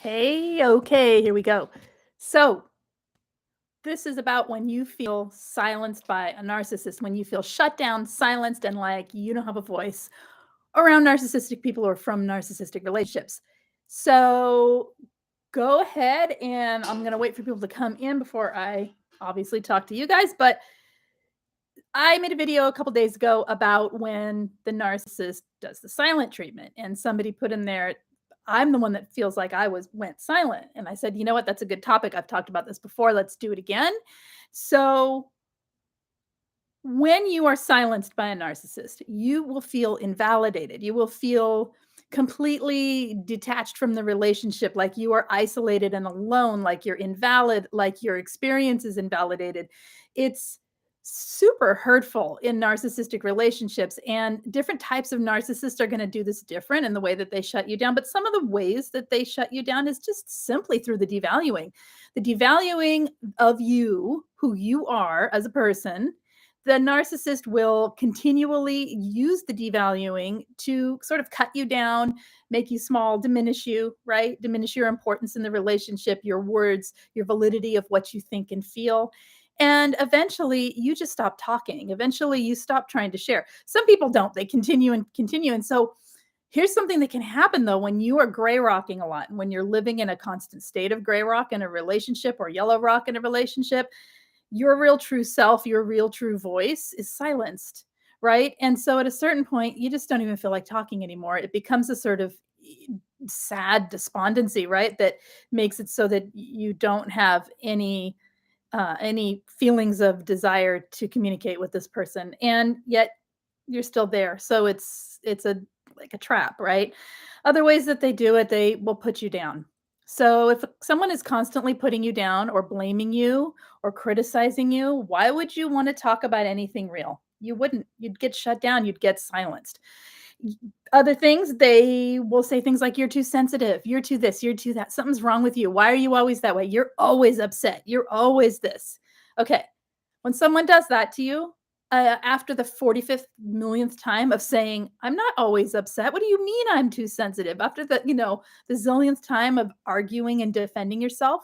Hey, okay, here we go. So, this is about when you feel silenced by a narcissist, when you feel shut down, silenced, and like you don't have a voice around narcissistic people or from narcissistic relationships. So, go ahead and I'm going to wait for people to come in before I obviously talk to you guys. But I made a video a couple days ago about when the narcissist does the silent treatment, and somebody put in there, I'm the one that feels like went silent. And I said, you know what? That's a good topic. I've talked about this before. Let's do it again. So, when you are silenced by a narcissist, you will feel invalidated. You will feel completely detached from the relationship, like you are isolated and alone, like you're invalid, like your experience is invalidated. It's super hurtful in narcissistic relationships, and different types of narcissists are going to do this different in the way that they shut you down. But some of the ways that they shut you down is just simply through the devaluing of you, who you are as a person. The narcissist will continually use the devaluing to sort of cut you down, make you small, diminish you, right? Diminish your importance in the relationship, your words, your validity of what you think and feel. And eventually you just stop talking. Eventually you stop trying to share. Some people don't, they continue and continue. And so here's something that can happen though when you are gray rocking a lot, and when you're living in a constant state of gray rock in a relationship or yellow rock in a relationship, your real true self, your real true voice is silenced, right? And so at a certain point, you just don't even feel like talking anymore. It becomes a sort of sad despondency, right? That makes it so that you don't have any feelings of desire to communicate with this person, and yet you're still there. So it's a like a trap, right? Other ways that they do it, they will put you down. So if someone is constantly putting you down or blaming you or criticizing you, why would you want to talk about anything real? You wouldn't. You'd get shut down, you'd get silenced. Other things, they will say things like, you're too sensitive, you're too this, you're too that, something's wrong with you. Why are you always that way? You're always upset. You're always this. Okay. When someone does that to you, after the 45th millionth time of saying, I'm not always upset. What do you mean I'm too sensitive? After the zillionth time of arguing and defending yourself,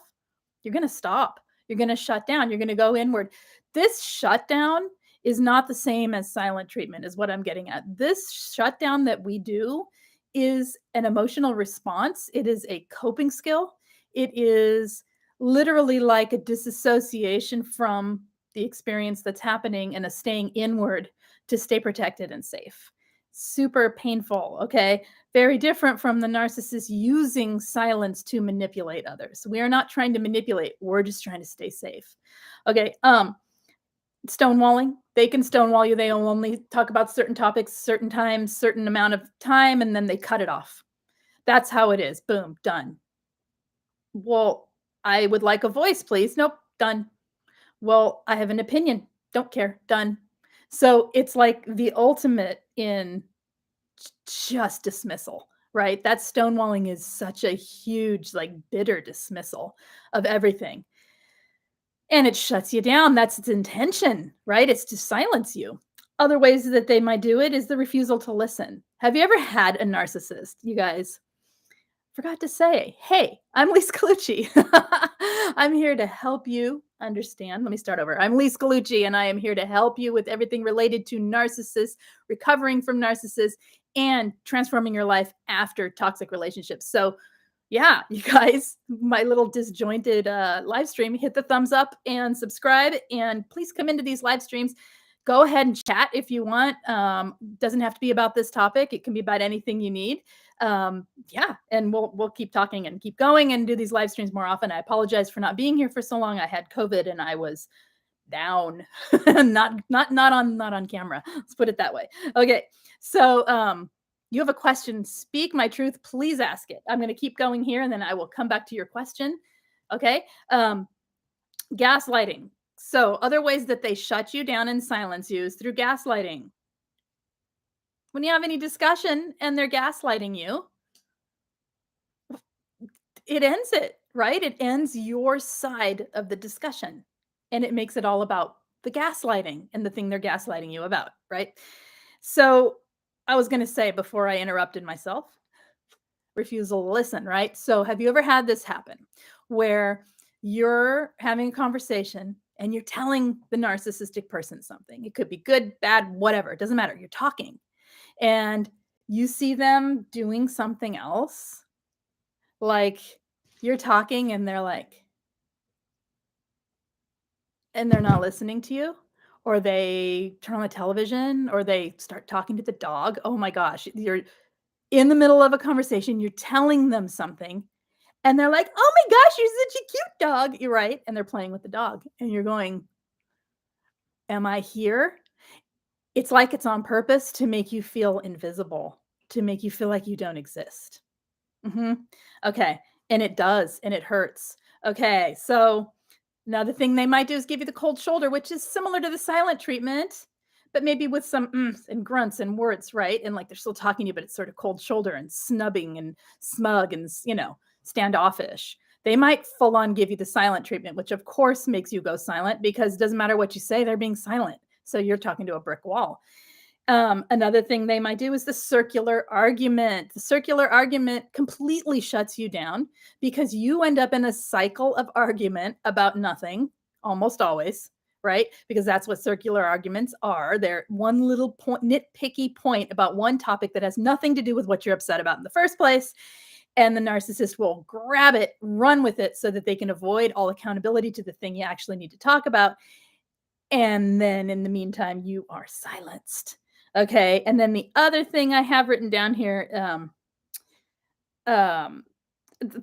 you're going to stop. You're going to shut down. You're going to go inward. This shutdown is not the same as silent treatment, is what I'm getting at. This shutdown that we do is an emotional response. It is a coping skill. It is literally like a disassociation from the experience that's happening and a staying inward to stay protected and safe. Super painful, okay? Very different from the narcissist using silence to manipulate others. We are not trying to manipulate, we're just trying to stay safe. Okay, stonewalling. They can stonewall you. They only talk about certain topics, certain times, certain amount of time, and then they cut it off. That's how it is. Boom, done. Well, I would like a voice, please. Nope, done. Well, I have an opinion. Don't care. Done. So it's like the ultimate in just dismissal, right? That stonewalling is such a huge, like bitter dismissal of everything. And it shuts you down. That's its intention, right? It's to silence you. Other ways that they might do it is the refusal to listen. Have you ever had a narcissist, you guys? Forgot to say, hey, I'm Lise Colucci. I'm here to help you understand. Let me start over. I'm Lise Colucci, and I am here to help you with everything related to narcissists, recovering from narcissists, and transforming your life after toxic relationships. So, yeah, you guys, my little disjointed live stream, hit the thumbs up and subscribe, and please come into these live streams. Go ahead and chat if you want. Doesn't have to be about this topic. It can be about anything you need. Yeah, and we'll keep talking and keep going and do these live streams more often. I apologize for not being here for so long. I had COVID and I was down, not on camera. Let's put it that way. Okay, so you have a question, speak my truth, please ask it. I'm going to keep going here and then I will come back to your question. Okay, gaslighting. So other ways that they shut you down and silence you is through gaslighting. When you have any discussion and they're gaslighting you, it ends it, right? It ends your side of the discussion, and it makes it all about the gaslighting and the thing they're gaslighting you about, right? So I was going to say before I interrupted myself, refusal to listen, right? So have you ever had this happen where you're having a conversation and you're telling the narcissistic person something? It could be good, bad, whatever. It doesn't matter. You're talking and you see them doing something else. Like you're talking and they're like, and they're not listening to you, or they turn on the television, or they start talking to the dog. Oh my gosh, you're in the middle of a conversation, you're telling them something, and they're like, "Oh my gosh, you're such a cute dog." You're right, and they're playing with the dog, and you're going, "Am I here?" It's like it's on purpose to make you feel invisible, to make you feel like you don't exist. Mhm. Okay, and it does, and it hurts. Okay, so another thing they might do is give you the cold shoulder, which is similar to the silent treatment, but maybe with some "mhs" and grunts and words, right? And like they're still talking to you, but it's sort of cold shoulder and snubbing and smug and, standoffish. They might full on give you the silent treatment, which of course makes you go silent because it doesn't matter what you say, they're being silent. So you're talking to a brick wall. Another thing they might do is the circular argument. The circular argument completely shuts you down because you end up in a cycle of argument about nothing, almost always, right? Because that's what circular arguments are. They're one little point, nitpicky point about one topic that has nothing to do with what you're upset about in the first place. And the narcissist will grab it, run with it so that they can avoid all accountability to the thing you actually need to talk about. And then in the meantime, you are silenced. Okay. And then the other thing I have written down here, um,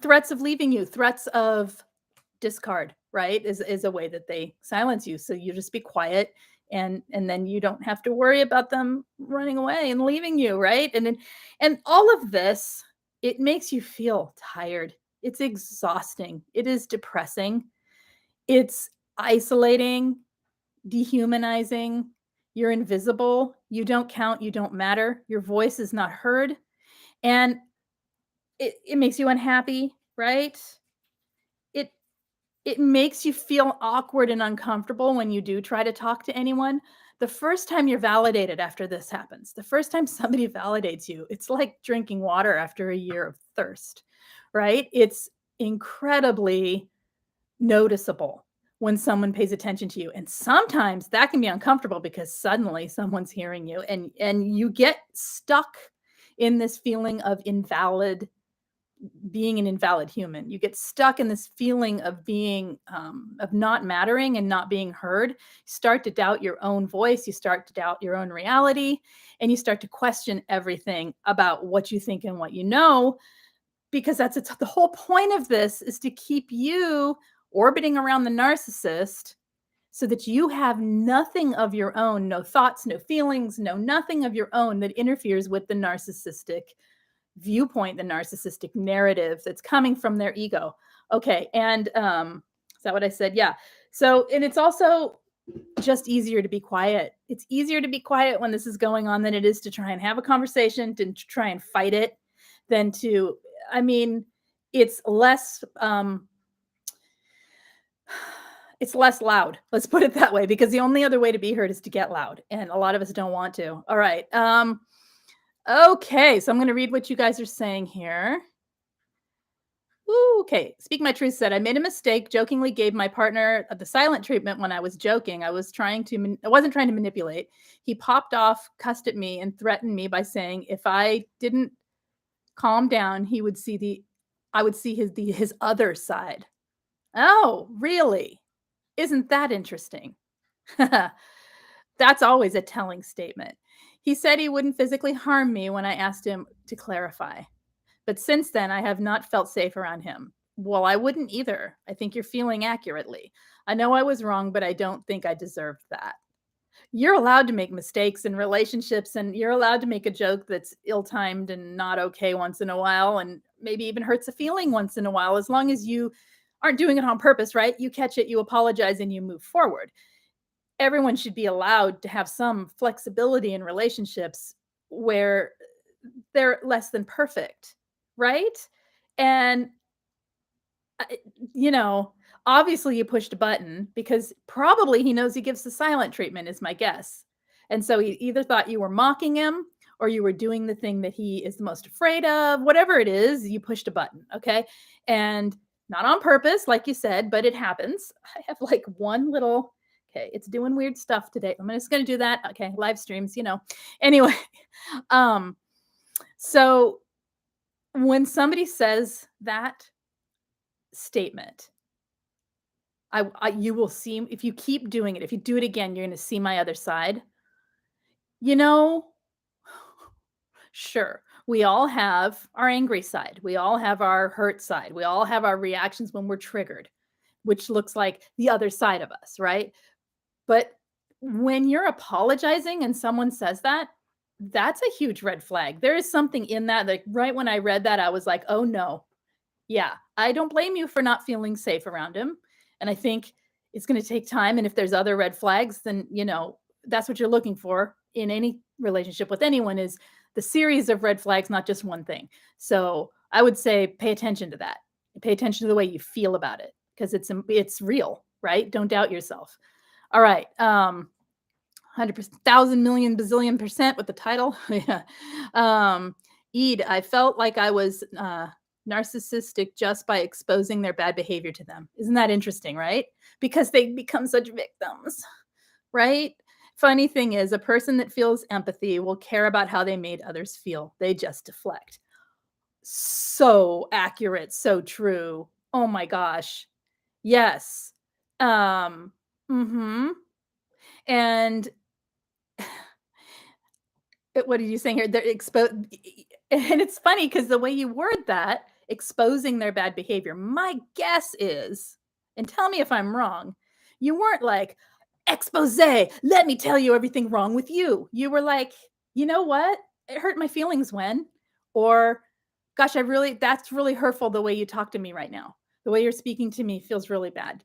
threats of leaving you, threats of discard, right? Is a way that they silence you. So you just be quiet and then you don't have to worry about them running away and leaving you, right? And all of this, it makes you feel tired. It's exhausting. It is depressing. It's isolating, dehumanizing. You're invisible. You don't count. You don't matter. Your voice is not heard. And it makes you unhappy, right? It it makes you feel awkward and uncomfortable when you do try to talk to anyone. The first time you're validated after this happens, the first time somebody validates you, it's like drinking water after a year of thirst, right? It's incredibly noticeable when someone pays attention to you, and sometimes that can be uncomfortable because suddenly someone's hearing you and you get stuck in this feeling of being an invalid human. You get stuck in this feeling of being of not mattering and not being heard. You start to doubt your own voice, you start to doubt your own reality, and you start to question everything about what you think and what you know, because it's the whole point of this is to keep you orbiting around the narcissist so that you have nothing of your own, no thoughts, no feelings, no nothing of your own that interferes with the narcissistic viewpoint, the narcissistic narrative that's coming from their ego. Okay, and is that what I said? Yeah. So, and it's also just easier to be quiet. It's easier to be quiet when this is going on than it is to try and have a conversation, to try and fight it, than to, I mean, it's less it's less loud. Let's put it that way, because the only other way to be heard is to get loud, and a lot of us don't want to. All right. Okay, so I'm going to read what you guys are saying here. Ooh, okay. Speak My Truth said, I made a mistake, jokingly gave my partner the silent treatment when I was joking. I wasn't trying to manipulate. He popped off, cussed at me, and threatened me by saying if I didn't calm down, I would see his other side. Oh, really? Isn't that interesting? That's always a telling statement. He said he wouldn't physically harm me when I asked him to clarify. But since then, I have not felt safe around him. Well, I wouldn't either. I think you're feeling accurately. I know I was wrong, but I don't think I deserved that. You're allowed to make mistakes in relationships, and you're allowed to make a joke that's ill-timed and not okay once in a while, and maybe even hurts a feeling once in a while, as long as you aren't doing it on purpose, right? You catch it, you apologize, and you move forward. Everyone should be allowed to have some flexibility in relationships where they're less than perfect, right? And I- you know, obviously you pushed a button because probably he knows he gives the silent treatment, is my guess. And so he either thought you were mocking him or you were doing the thing that he is the most afraid of, whatever it is, you pushed a button, okay? And not on purpose, like you said, but it happens. I have like one little, okay, it's doing weird stuff today. I'm just going to do that. Okay, live streams, you know. Anyway, um, so when somebody says that statement, you will see, if you keep doing it, if you do it again, you're going to see my other side. You know, sure, we all have our angry side. We all have our hurt side. We all have our reactions when we're triggered, which looks like the other side of us, right? But when you're apologizing and someone says that, that's a huge red flag. There is something in that. Like right when I read that, I was like, oh no. Yeah, I don't blame you for not feeling safe around him. And I think it's going to take time. And if there's other red flags, then, you know, that's what you're looking for in any relationship with anyone, is the series of red flags, not just one thing. So I would say pay attention to that. Pay attention to the way you feel about it, because it's real, right? Don't doubt yourself. All right. 100%, thousand million bazillion percent with the title. Yeah. Eid, I felt like I was narcissistic just by exposing their bad behavior to them. Isn't that interesting, right? Because they become such victims, right? Funny thing is, a person that feels empathy will care about how they made others feel. They just deflect. So accurate, so true. Oh my gosh. Yes. Mhm. And what are you saying here? They're exposed, and it's funny because the way you word that, exposing their bad behavior, my guess is, and tell me if I'm wrong, you weren't like, expose, let me tell you everything wrong with you. You were like, you know what? It hurt my feelings when, or gosh, that's really hurtful the way you talk to me right now. The way you're speaking to me feels really bad.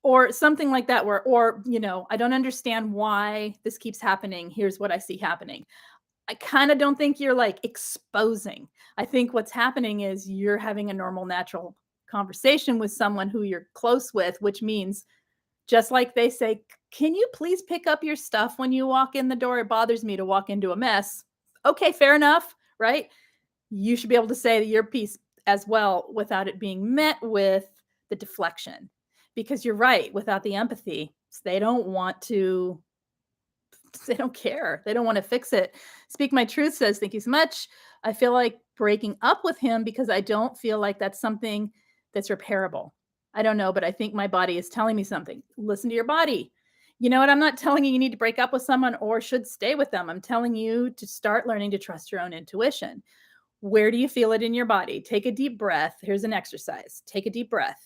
Or something like that, or, you know, I don't understand why this keeps happening. Here's what I see happening. I kind of don't think you're like exposing. I think what's happening is you're having a normal, natural conversation with someone who you're close with, which means, just like they say, can you please pick up your stuff when you walk in the door? It bothers me to walk into a mess. Okay, fair enough, right? You should be able to say your piece as well without it being met with the deflection. Because you're right, without the empathy, they don't want to, they don't care. They don't want to fix it. Speak My Truth says, thank you so much. I feel like breaking up with him because I don't feel like that's something that's repairable. I don't know, but I think my body is telling me something. Listen to your body. You know what? I'm not telling you need to break up with someone or should stay with them. I'm telling you to start learning to trust your own intuition. Where do you feel it in your body? Take a deep breath. Here's an exercise. Take a deep breath.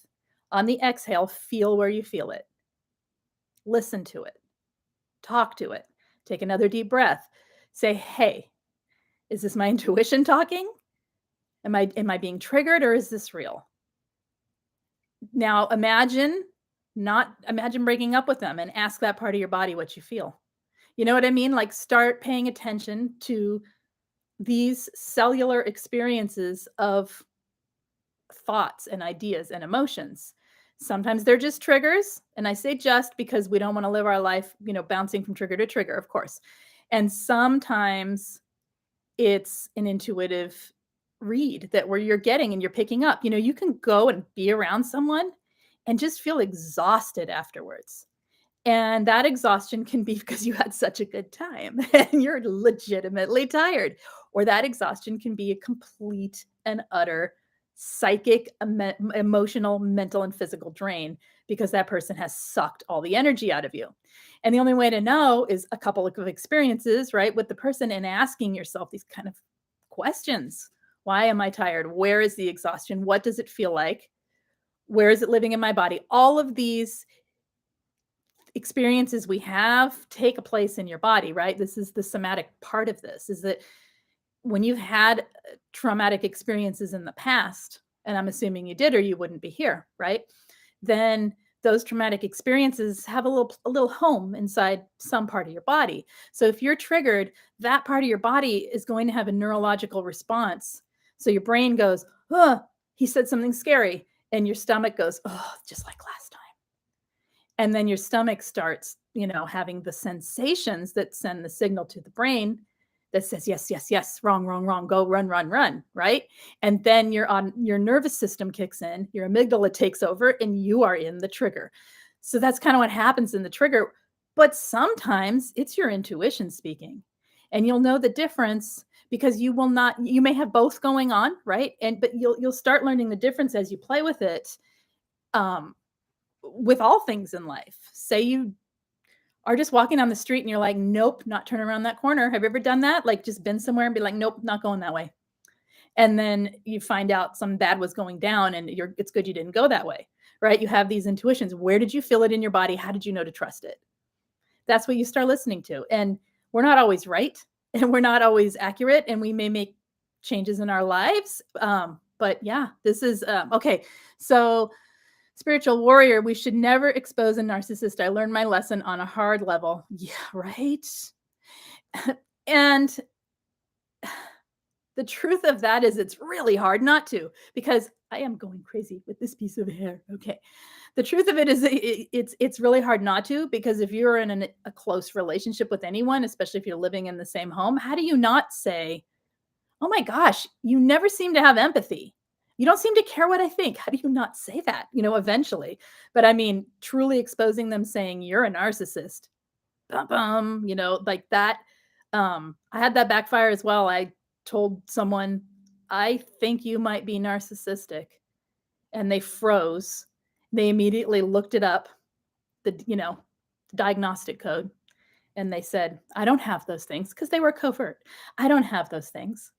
On the exhale, feel where you feel it. Listen to it. Talk to it. Take another deep breath. Say, hey, is this my intuition talking? Am I being triggered, or is this real? Now imagine breaking up with them and ask that part of your body what you feel. You know what I mean? Like start paying attention to these cellular experiences of thoughts and ideas and emotions. Sometimes they're just triggers. And I say just because we don't want to live our life, you know, bouncing from trigger to trigger, of course. And sometimes it's an intuitive read that where you're getting and you're picking up. You know, you can go and be around someone and just feel exhausted afterwards. And that exhaustion can be because you had such a good time and you're legitimately tired. Or that exhaustion can be a complete and utter psychic, emotional, mental, and physical drain because that person has sucked all the energy out of you. And the only way to know is a couple of experiences, right, with the person and asking yourself these kind of questions. Why am I tired? Where is the exhaustion? What does it feel like? Where is it living in my body? All of these experiences we have take a place in your body, right? This is the somatic part of this, is that when you've had traumatic experiences in the past, and I'm assuming you did or you wouldn't be here, right? Then those traumatic experiences have a little home inside some part of your body. So if you're triggered, that part of your body is going to have a neurological response. So your brain goes, oh, he said something scary. And your stomach goes, oh, just like last time. And then your stomach starts, you know, having the sensations that send the signal to the brain that says, yes, yes, yes, wrong, wrong, wrong, go, run, run, run, right? And then your nervous system kicks in, your amygdala takes over, and you are in the trigger. So that's kind of what happens in the trigger. But sometimes it's your intuition speaking, and you'll know the difference because you may have both going on, right? But you'll start learning the difference as you play with it. Um, with all things in life. Say you are just walking down the street and you're like, nope, not turning around that corner. Have you ever done that? Like just been somewhere and be like, nope, not going that way. And then you find out some bad was going down and it's good you didn't go that way, right? You have these intuitions. Where did you feel it in your body? How did you know to trust it? That's what you start listening to. And we're not always right and we're not always accurate and we may make changes in our lives. But yeah, this is okay. So spiritual warrior, we should never expose a narcissist. I learned my lesson on a hard level. Yeah, right. And the truth of that is it's really hard not to, because I am going crazy with this piece of hair. Okay. The truth of it is it's really hard not to, because if you're in a close relationship with anyone, especially if you're living in the same home, how do you not say, oh my gosh, you never seem to have empathy. You don't seem to care what I think. How do you not say that, eventually? But I mean, truly exposing them, saying you're a narcissist, like that. I had that backfire as well. I told someone, I think you might be narcissistic. And they froze. They immediately looked it up, the diagnostic code. And they said, I don't have those things, because they were covert. I don't have those things.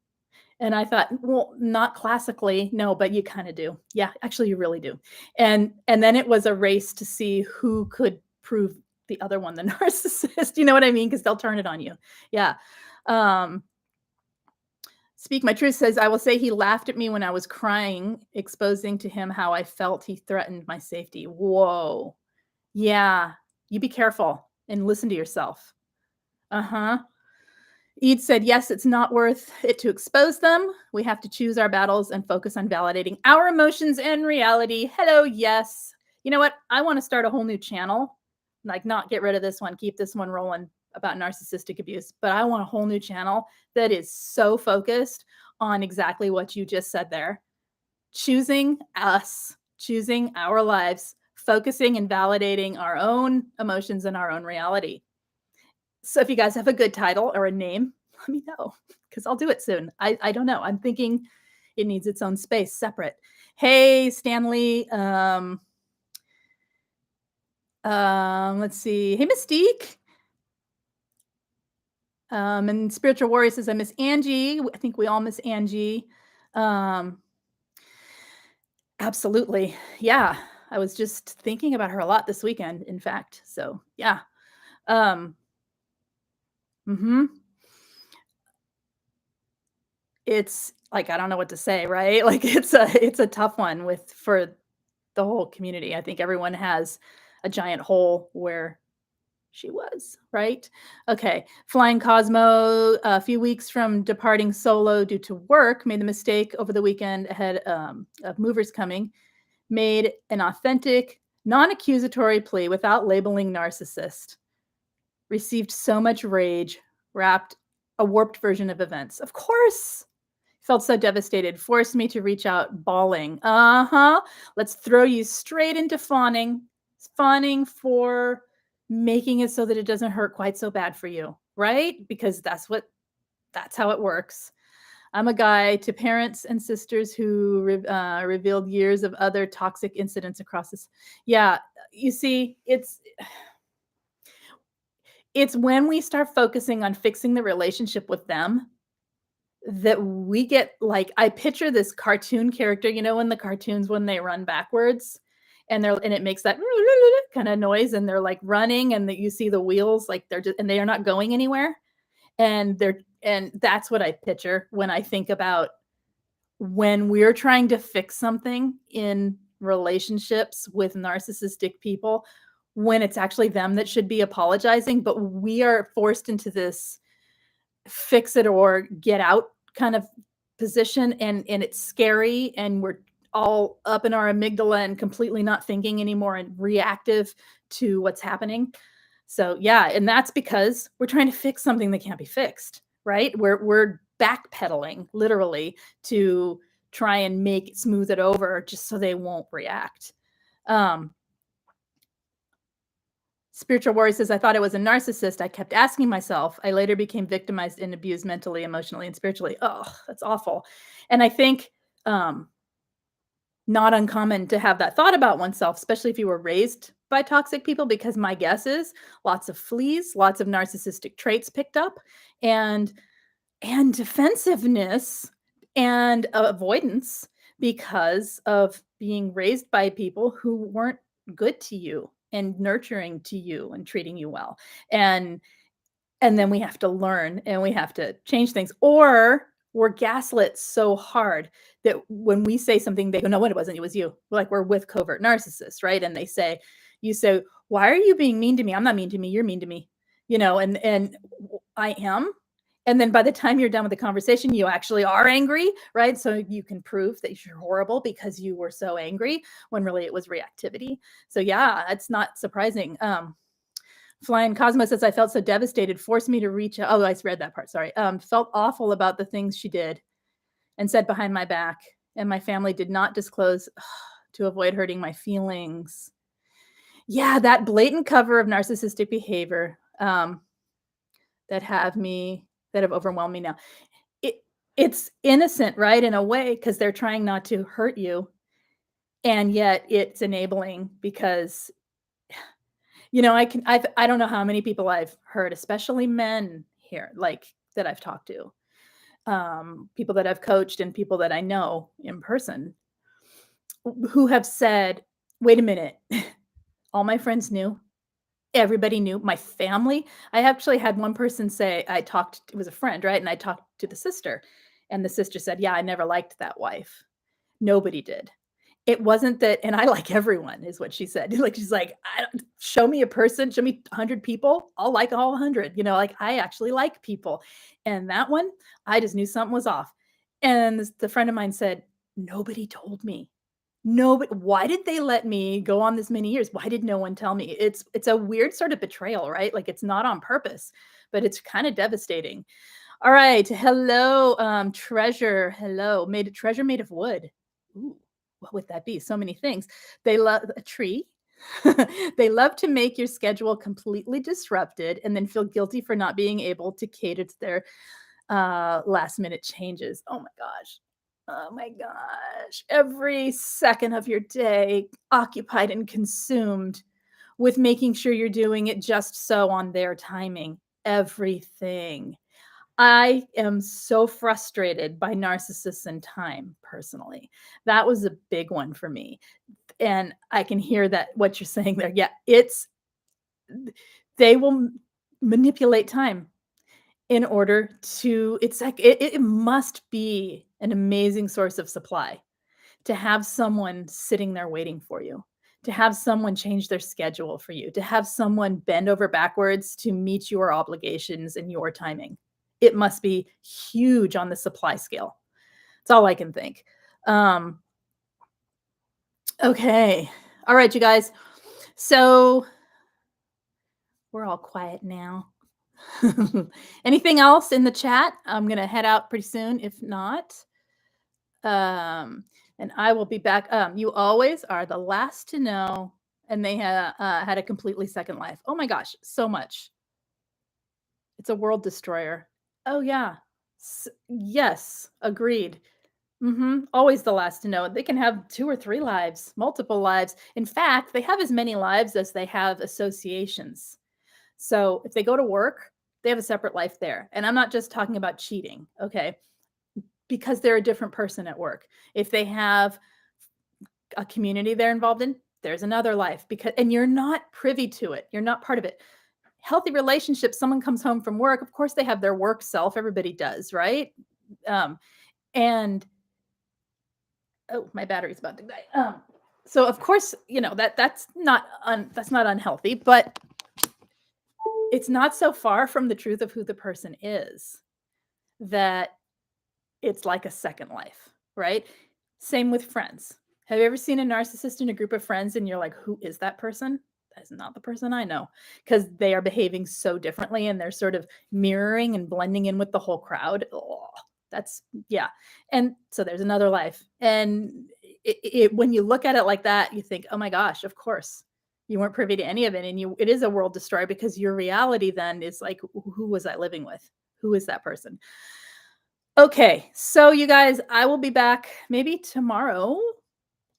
And I thought, well, not classically, no, but you kind of do. Yeah, actually, you really do. And then it was a race to see who could prove the other one the narcissist. You know what I mean? Because they'll turn it on you. Yeah. Speak My Truth says, I will say he laughed at me when I was crying, exposing to him how I felt he threatened my safety. Whoa. Yeah. You be careful and listen to yourself. Uh-huh. Ede said, yes, it's not worth it to expose them. We have to choose our battles and focus on validating our emotions and reality. Hello, yes. You know what? I want to start a whole new channel. Like, not get rid of this one, keep this one rolling about narcissistic abuse. But I want a whole new channel that is so focused on exactly what you just said there. Choosing us, choosing our lives, focusing and validating our own emotions and our own reality. So if you guys have a good title or a name, let me know, because I'll do it soon. I don't know. I'm thinking it needs its own space, separate. Hey, Stanley. Let's see. Hey, Mystique. And Spiritual Warrior says, I miss Angie. I think we all miss Angie. Absolutely. Yeah. I was just thinking about her a lot this weekend, in fact. So yeah. It's like, I don't know what to say, right? Like it's a tough one for the whole community. I think everyone has a giant hole where she was, right? Okay. Flying Cosmo, a few weeks from departing solo due to work, made the mistake over the weekend ahead of movers coming, made an authentic, non-accusatory plea without labeling narcissist. Received so much rage, wrapped a warped version of events. Of course. Felt so devastated, forced me to reach out bawling. Let's throw you straight into fawning for making it so that it doesn't hurt quite so bad for you, right? Because that's how it works. I'm a guy to parents and sisters who revealed years of other toxic incidents across this. Yeah, you see, it's when we start focusing on fixing the relationship with them that we get, like, I picture this cartoon character, in the cartoons when they run backwards and it makes that kind of noise and they're like running and that you see the wheels, like they are not going anywhere. And that's what I picture when I think about when we're trying to fix something in relationships with narcissistic people, when it's actually them that should be apologizing, but we are forced into this fix it or get out kind of position, and it's scary, and we're all up in our amygdala and completely not thinking anymore and reactive to what's happening. So yeah, and that's because we're trying to fix something that can't be fixed, right? We're backpedaling literally to try and smooth it over just so they won't react. Spiritual Warrior says, I thought I was a narcissist. I kept asking myself. I later became victimized and abused mentally, emotionally, and spiritually. Oh, that's awful. And I think not uncommon to have that thought about oneself, especially if you were raised by toxic people, because my guess is lots of fleas, lots of narcissistic traits picked up, and defensiveness and avoidance because of being raised by people who weren't good to you and nurturing to you and treating you well. And then we have to learn and we have to change things, or we're gaslit so hard that when we say something, they go, no, it wasn't, it was you. Like, we're with covert narcissists, right? And you say, why are you being mean to me? I'm not mean to me. You're mean to me, and I am. And then by the time you're done with the conversation, you actually are angry, right? So you can prove that you're horrible because you were so angry when really it was reactivity. So yeah, it's not surprising. Flying Cosmo says, I felt so devastated, forced me to reach out. Oh, I read that part. Sorry. Felt awful about the things she did and said behind my back. And my family did not disclose to avoid hurting my feelings. Yeah, that blatant cover of narcissistic behavior that have overwhelmed me now. It's innocent, right? In a way, because they're trying not to hurt you. And yet it's enabling because I don't know how many people I've heard, especially men here, like, that I've talked to, people that I've coached and people that I know in person who have said, wait a minute, all my friends knew, everybody knew, my family. I actually had one person say, it was a friend, right? And I talked to the sister, and the sister said, yeah, I never liked that wife. Nobody did. It wasn't that, and I like everyone, is what she said. Like, she's like, show me a person, show me 100 people, I'll like all 100. Like, I actually like people. And that one, I just knew something was off. And the friend of mine said, nobody told me. Nobody. Why did they let me go on this many years? Why did no one tell me? It's a weird sort of betrayal, right? Like, it's not on purpose, but it's kind of devastating. All right. Hello, Treasure. Hello. Treasure made of wood. Ooh. What would that be? So many things. They love a tree. They love to make your schedule completely disrupted and then feel guilty for not being able to cater to their last minute changes. Oh my gosh. Oh my gosh. Every second of your day occupied and consumed with making sure you're doing it just so on their timing. Everything. I am so frustrated by narcissists and time, personally. That was a big one for me. And I can hear that what you're saying there. Yeah, they will manipulate time in order to, it's like, it must be an amazing source of supply to have someone sitting there waiting for you, to have someone change their schedule for you, to have someone bend over backwards to meet your obligations and your timing. It must be huge on the supply scale. That's all I can think. Okay. All right, you guys. So we're all quiet now. Anything else in the chat? I'm going to head out pretty soon. If not, and I will be back. You always are the last to know. And they had a completely second life. Oh my gosh, so much. It's a world destroyer. Oh yeah. Yes, agreed. Always the last to know. They can have 2 or 3 lives, multiple lives. In fact, they have as many lives as they have associations. So if they go to work, they have a separate life there. And I'm not just talking about cheating, okay? Because they're a different person at work. If they have a community they're involved in, there's another life, and you're not privy to it. You're not part of it. Healthy relationships, someone comes home from work, of course they have their work self. Everybody does, right? And oh, my battery's about to die. So of course, that's not unhealthy, but it's not so far from the truth of who the person is that it's like a second life, right? Same with friends. Have you ever seen a narcissist in a group of friends and you're like, who is that person? that's not the person I know, because they are behaving so differently and they're sort of mirroring and blending in with the whole crowd. Oh, that's yeah. And so there's another life. And when you look at it like that, you think, oh my gosh, of course. You weren't privy to any of it. And it is a world destroyer because your reality then is like, who was I living with? Who is that person? Okay. So you guys, I will be back maybe tomorrow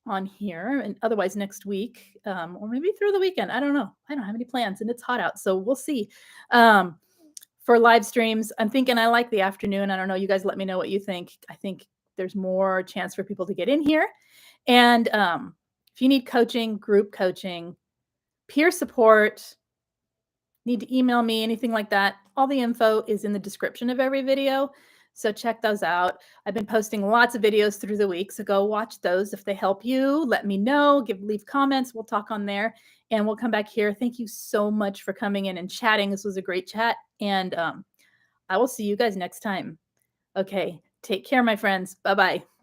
on here and otherwise next week, or maybe through the weekend. I don't know. I don't have any plans and it's hot out. So we'll see. Um, for live streams, I'm thinking I like the afternoon. I don't know. You guys let me know what you think. I think there's more chance for people to get in here. And if you need coaching, group coaching, peer support, need to email me, anything like that, all the info is in the description of every video. So check those out. I've been posting lots of videos through the week, so go watch those. If they help you, let me know, leave comments. We'll talk on there and we'll come back here. Thank you so much for coming in and chatting. This was a great chat. And I will see you guys next time. Okay, take care, my friends. Bye-bye.